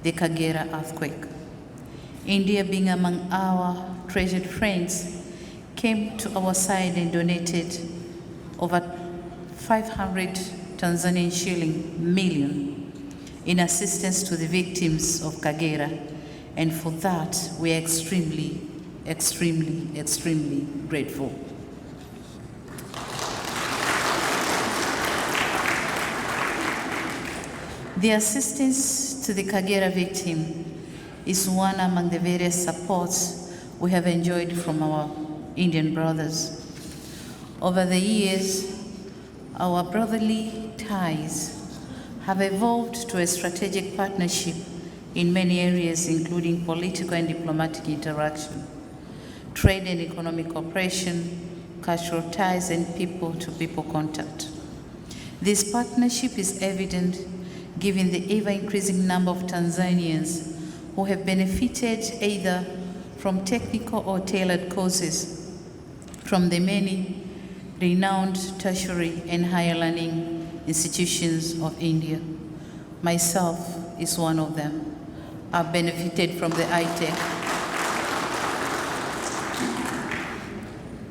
the Kagera earthquake. India, being among our treasured friends, came to our side and donated over 500 Tanzanian shilling million in assistance to the victims of Kagera, and for that we are extremely grateful. The assistance to the Kagera victim is one among the various supports we have enjoyed from our Indian brothers. Over the years, our brotherly ties have evolved to a strategic partnership in many areas, including political and diplomatic interaction, trade and economic cooperation, cultural ties, and people-to-people contact. This partnership is evident given the ever-increasing number of Tanzanians who have benefited either from technical or tailored courses from the many renowned tertiary and higher learning institutions of India. Myself is one of them. I've benefited from the ITEC.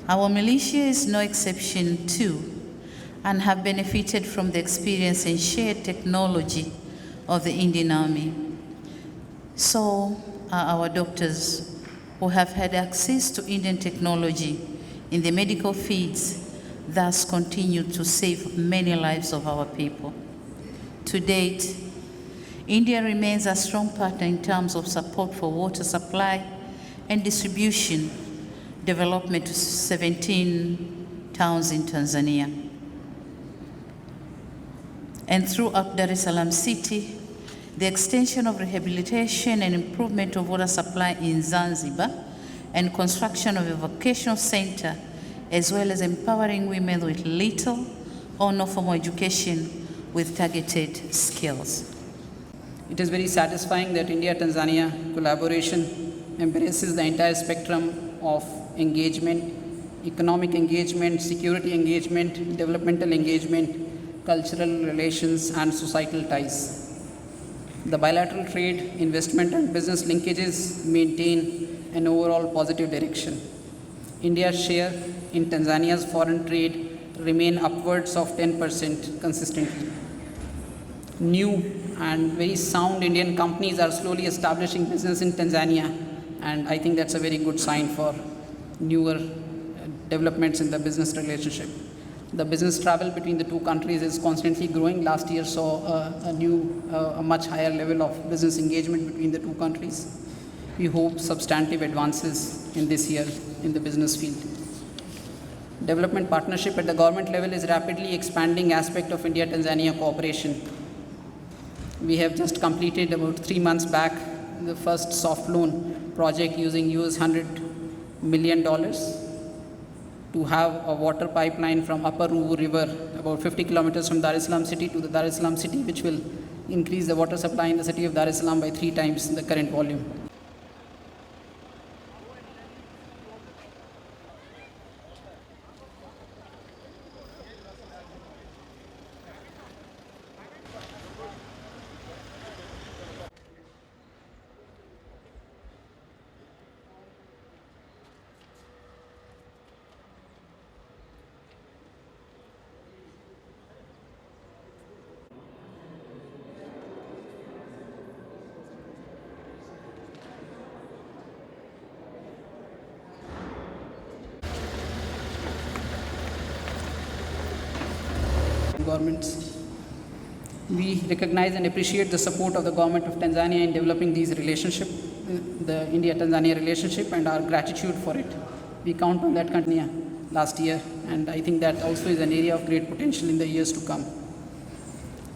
Our militia is no exception too, and have benefited from the experience and shared technology of the Indian Army. So are our doctors, who have had access to Indian technology in the medical fields, thus continue to save many lives of our people. To date, India remains a strong partner in terms of support for water supply and distribution, development to 17 towns in Tanzania. And throughout Dar es Salaam city, the extension of rehabilitation and improvement of water supply in Zanzibar, and construction of a vocational center, as well as empowering women with little or no formal education with targeted skills. It is very satisfying that India-Tanzania collaboration embraces the entire spectrum of engagement, economic engagement, security engagement, developmental engagement, cultural relations, and societal ties. The bilateral trade, investment, and business linkages maintain an overall positive direction. India's share in Tanzania's foreign trade remain upwards of 10% consistently. New and very sound Indian companies are slowly establishing business in Tanzania, and I think that's a very good sign for newer developments in the business relationship. The business travel between the two countries is constantly growing. Last year saw a much higher level of business engagement between the two countries. We hope substantive advances in this year in the business field. Development partnership at the government level is rapidly expanding aspect of India-Tanzania cooperation. We have just completed about 3 months back the first soft loan project using $100 million to have a water pipeline from Upper Ruvu River, about 50 kilometers from Dar es Salaam city to the Dar es Salaam city, which will increase the water supply in the city of Dar es Salaam by 3 times the current volume. Governments. We recognize and appreciate the support of the government of Tanzania in developing these relationship, the India-Tanzania relationship, and our gratitude for it. We count on that Tanzania last year, and I think that also is an area of great potential in the years to come.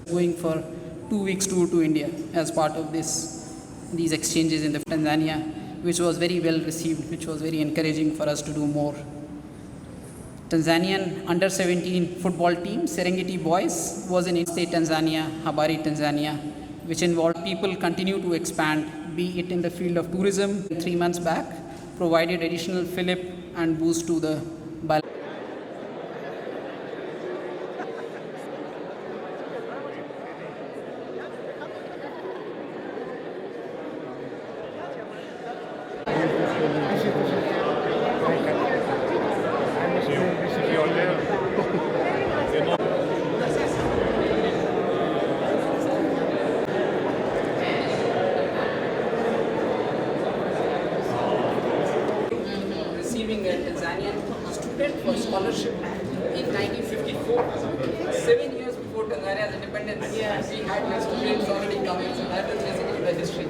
Going for 2 weeks tour to India as part of these exchanges in the Tanzania, which was very well received, which was very encouraging for us to do more. Tanzanian under-17 football team, Serengeti Boys, was in state Tanzania, Habari, Tanzania, which involved people continue to expand, be it in the field of tourism. 3 months back, provided additional fillip and boost to the Receiving a Tanzanian student for scholarship in 1954, 7 years before Tanzania's independence. We had the students already coming, so that is basically the history.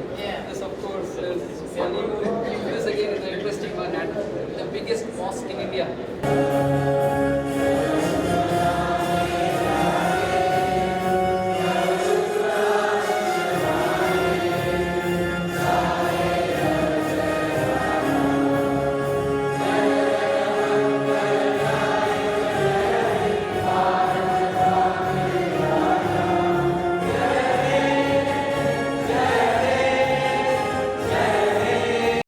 This, of course, is this again is an interesting one, and the biggest mosque in India.